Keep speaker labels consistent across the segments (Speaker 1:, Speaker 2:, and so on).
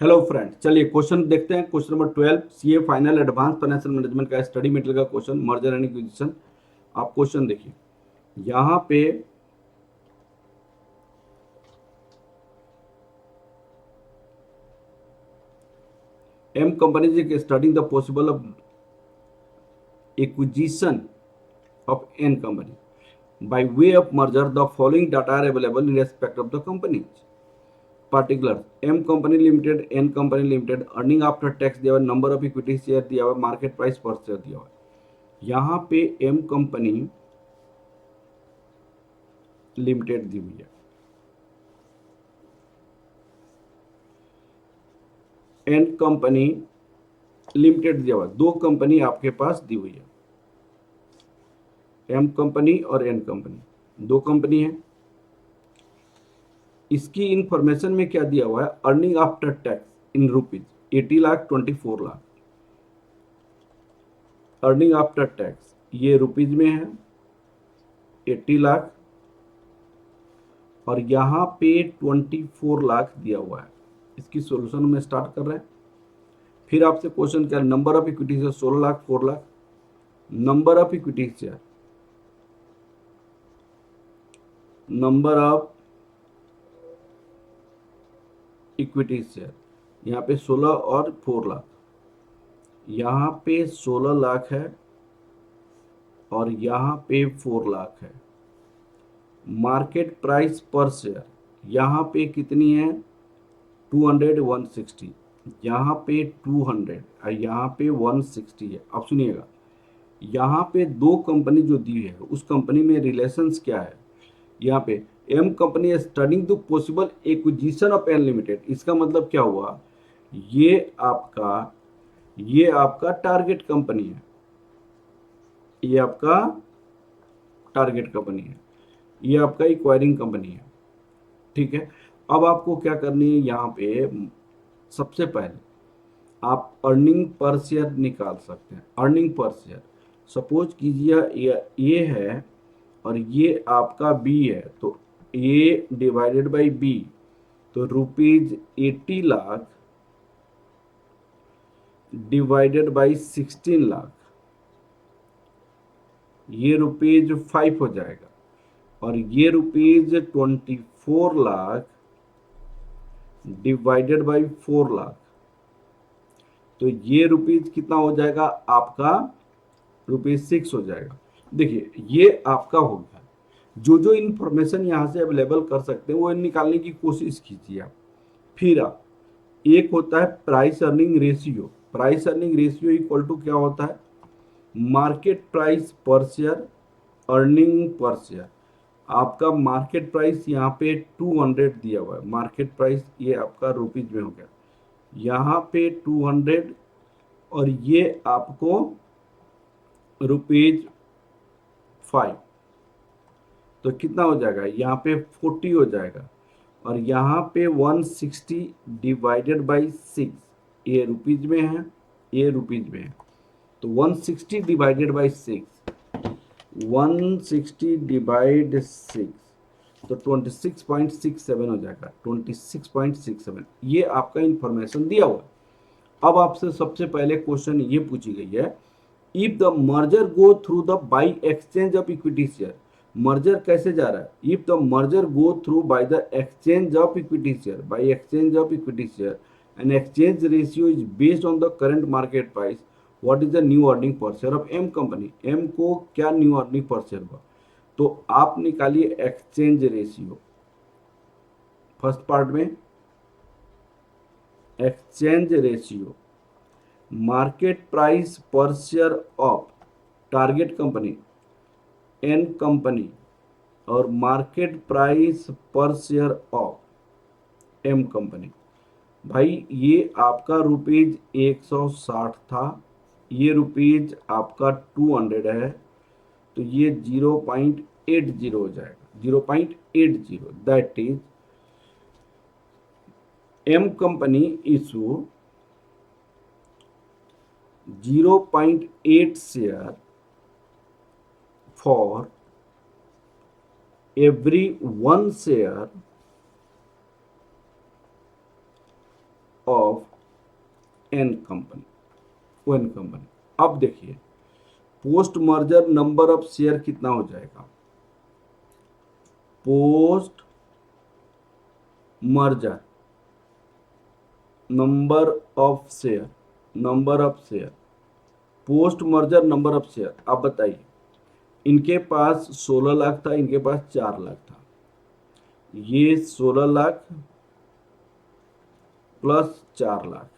Speaker 1: Hello friend, चलिए question देखते हैं। Question number 12 CA final advance financial management का स्टडी मटेरियल का क्वेश्चन, मर्जर एंड एक्विजिशन। आप क्वेश्चन देखिए यहाँ पे। M company studying the possible of acquisition of N company by way of merger. The following data are available in respect of the companies. Particulars: M company limited, N company limited, earning after tax दिया हुआ, number of equity share दिया हुआ, market price per share दिया हुआ। यहाँ पे M company limited दी हुई है, एन कंपनी लिमिटेड दिया हुआ। दो कंपनी आपके पास दी हुई है, एम कंपनी और एन कंपनी, दो कंपनी है। इसकी इंफॉर्मेशन में क्या दिया हुआ है? Earning after tax in rupees 80 lakh 24 lakh. Earning after tax ये रुपीज में है 80 लाख, और यहाँ पे 24 लाख दिया हुआ है। इसकी सॉल्यूशन में स्टार्ट कर रहे हैं। फिर आपसे क्वेश्चन क्या? Number of equity share 16 lakh 4 lakh. Number of equity share, number of equity share यहाँ पे 16 और 4 लाख। यहाँ पे 16 लाख है और यहाँ पे 4 लाख है। मार्केट प्राइस पर शेयर यहाँ पे कितनी है? 200 160, यहाँ पे 200 और यहाँ पे 160 है। अब सुनिएगा, यहाँ पे दो कंपनी जो दी है उस कंपनी में रिलेशंस क्या है? यहाँ पे M company studying the possible acquisition of N limited. इसका मतलब क्या हुआ? ये आपका ये आपका टारगेट कंपनी है, ये आपका टारगेट कंपनी है, ये आपका एक्वायरिंग कंपनी है। ठीक है। अब आपको क्या करनी है? यहाँ पे सबसे पहले आप अर्निंग पर शेयर निकाल सकते हैं। अर्निंग पर शेयर सपोज कीजिए ये है और ये आपका बी है, तो ए डिवाइडेड बाई बी, तो rupees 80 lakh divided by 16 lakh, ये रुपीज 5 हो जाएगा। और ये rupees 24 lakh divided by 4 lakh, तो ये रुपीज कितना हो जाएगा आपका? रुपीज 6 हो जाएगा। देखिए ये आपका हो गया। जो जो इंफॉर्मेशन यहाँ से अवेलेबल कर सकते हैं वो निकालने की कोशिश कीजिए आप। फिर आप, एक होता है price earning ratio. Price earning ratio equal to क्या होता है? Market price per share, earning per share. आपका मार्केट प्राइस यहाँ पे 200 दिया हुआ है। मार्केट प्राइस ये आपका रुपीज में हो गया, यहाँ पे 200, और ये आपको रुपीज 5, तो कितना हो जाएगा? यहाँ पे 40 हो जाएगा। और यहाँ पे 160 डिवाइडेड बाई 6, ये रुपीज में है, ये रुपीज में है, तो 160 डिवाइडेड बाई 6, 160 डिवाइड 6, तो 26.67 हो जाएगा। 26.67 ये आपका इंफॉर्मेशन दिया हुआ है। अब आपसे सबसे पहले क्वेश्चन ये पूछी गई है, if the merger go through the by exchange of equity share. Merger कैसे जा रहा है? If the merger go through by the exchange of equity share, by exchange of equity share and exchange ratio is based on the current market price, what is the new earning per share of M company. M को क्या new earning per share हुआ? तो आप निकालिए exchange ratio. First part में exchange ratio, market price per share of target company N company, और market price per share of M company. भाई ये आपका रुपीज 160 था, ये रुपीज आपका 200 है, तो ये 0.80 हो जाएगा। 0.80 that is M company issue 0.8 share for every one share of N company, own company. अब देखिए post merger number of share कितना हो जाएगा, post merger number of share, number of share, post merger number of share. आप बताइए, इनके पास 16 लाख था, इनके पास 4 लाख था, ये 16 लाख प्लस 4 लाख,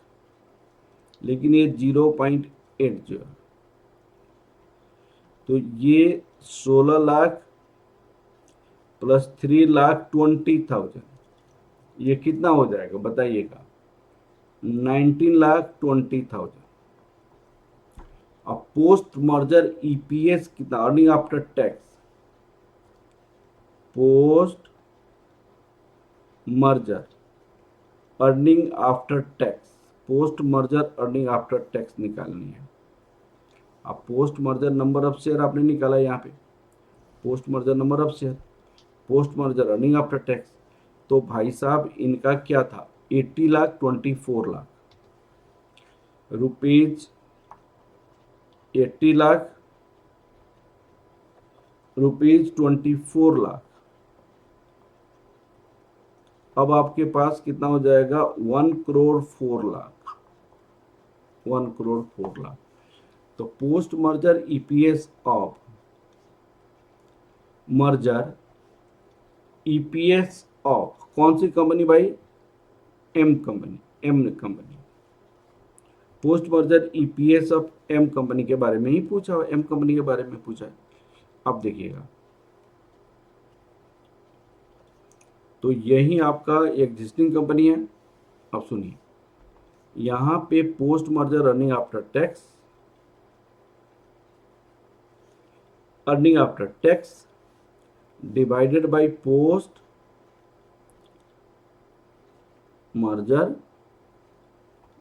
Speaker 1: लेकिन ये 0.80, तो ये 16 लाख प्लस 3,20,000, ये कितना हो जाएगा बताइएगा, 19,20,000। अब पोस्ट मर्जर ईपीएस कितना, earning after tax, post merger earning after tax, post merger earning after tax निकालनी है। अब post merger number of share आपने निकाला, यहाँ पे post merger number of share, post merger earning after tax, तो भाई साहब इनका क्या था, 80 लाख 24 लाख रुपीज, 80 लाख रुपीज 24 लाख। अब आपके पास कितना हो जाएगा, 1,04,00,000, 1,04,00,000। तो post merger EPS of merger, EPS of कौन सी कंपनी भाई, M company, M company, post merger EPS of M company के बारे में ही पूछा, एम कंपनी के बारे में पूछा है। अब देखिएगा, तो यही आपका एग्जिस्टिंग कंपनी है। अब सुनिए, यहां पे post merger earning after tax, earning after tax divided by post merger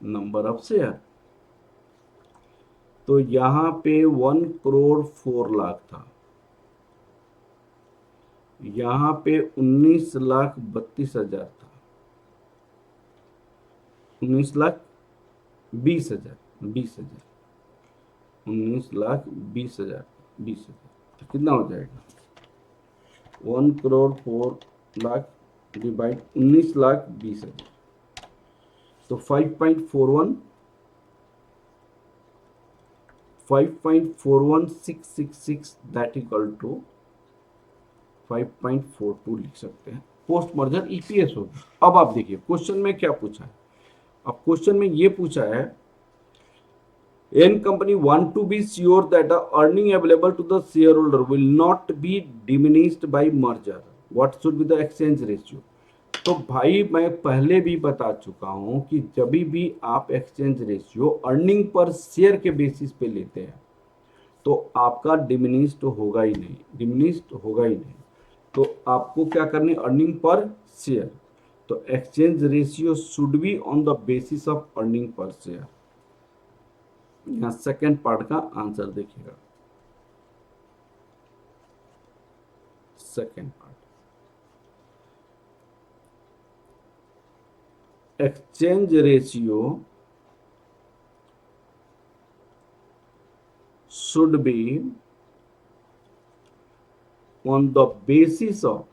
Speaker 1: number of share. तो यहां पे 1,04,00,000 था, यहां पे 19,32,000 था, 19,20,000, 20,000, 19,20,000, 20,000, तो कितना हो जाएगा, 1,04,00,000 डिवाइड 19,20,000, तो 5.41,666 दैट इक्वल टू 5.42 लिख सकते हैं, पोस्ट मर्जर ईपीएस होगा। अब आप देखिए क्वेश्चन में क्या पूछा है, अब क्वेश्चन में ये पूछा है, N company want to be sure that the earning available to the shareholder will not be diminished by merger. What should be the exchange ratio? तो भाई मैं पहले भी बता चुका हूं कि जब भी आप exchange ratio earning per share के बेसिस पे लेते हैं तो आपका डिमिनिश्ड होगा ही नहीं, डिमिनिश्ड होगा ही नहीं। तो आपको क्या करनी, अर्निंग पर शेयर, तो exchange ratio should be on the basis of earning per share. यहां सेकेंड पार्ट का आंसर देखिएगा, second part, exchange ratio should be on the basis of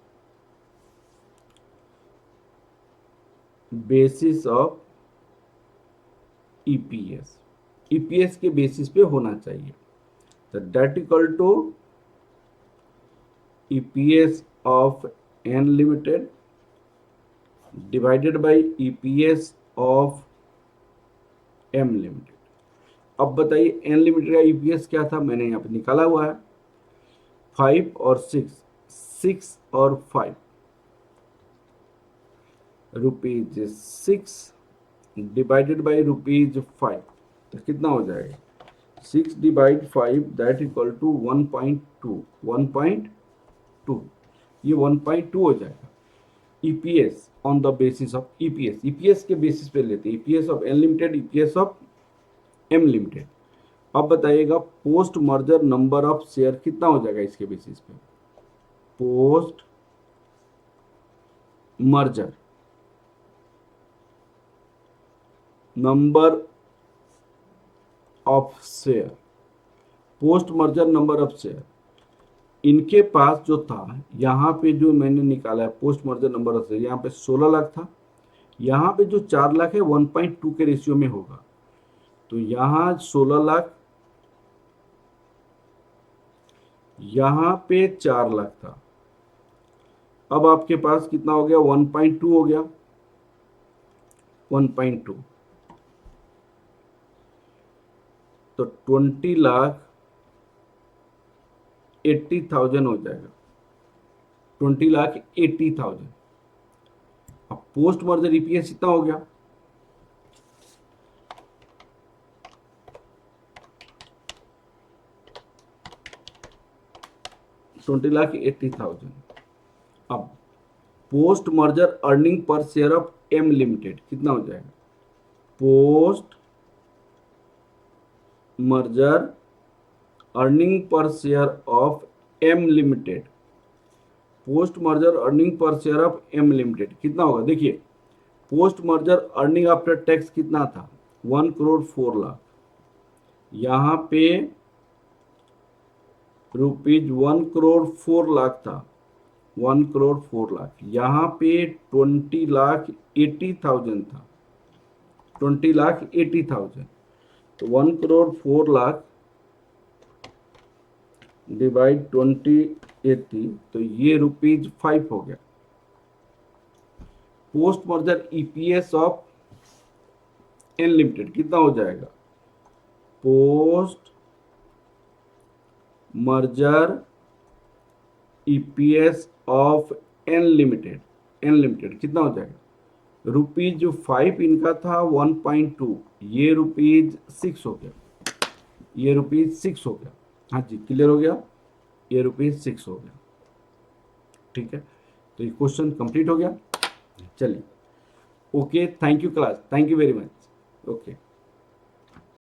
Speaker 1: EPS, EPS के बेसिस पे होना चाहिए। तो that equal to EPS of N limited divided by EPS of M limited. अब बताइए एन लिमिटेड का EPS क्या था, मैंने यहाँ पे निकाला हुआ है, 5 और 6, 6 और 5, रुपीज 6 डिवाइडेड बाई रुपीज 5, तो कितना हो जाएगा, 6 डिवाइड 5 दैट इक्वल टू 1.2, 1.2, ये 1.2 हो जाएगा। EPS on the basis of EPS, EPS के बेसिस पे लेते हैं, EPS of N limited, EPS of M limited. अब बताइएगा post merger number of share कितना हो जाएगा इसके बेसिस पे, post merger number of share, post merger number of share, इनके पास जो था, यहाँ पे जो मैंने निकाला है post merger number of share, यहाँ पे 16 लाख था, यहाँ पे जो 4 लाख है 1.2 के रेशियो में होगा, तो यहाँ 16 लाख, यहाँ पे 4 लाख था, अब आपके पास कितना हो गया, 1.2 हो गया, 1.2, तो 20,80,000 हो जाएगा, 20,80,000। अब पोस्ट मर्जर ईपीएस कितना हो गया, $20,80,000। अब post merger earning per share of M limited कितना हो जाएगा, post merger earning per share of M limited, post merger earning per share of M limited कितना होगा, देखिए post merger earning after tax कितना था, 1,04,00,000, यहाँ पे ₹1,04,00,000 था, 1,04,00,000, यहाँ पे 20,80,000 था, 20,80,000, तो 1,04,00,000 डिवाइड 20/80, तो ये ₹5 हो गया। Post merger EPS of N limited कितना हो जाएगा, post merger EPS of N limited, N limited कितना हो जाएगा, ₹5 इनका था, 1.2, ये ₹6 हो गया, ये ₹6 हो गया, हाँ जी क्लियर हो गया, ये ₹6 हो गया, ठीक है, तो ये क्वेश्चन कंप्लीट हो गया। चलिए, okay, thank you class, thank you very much, okay.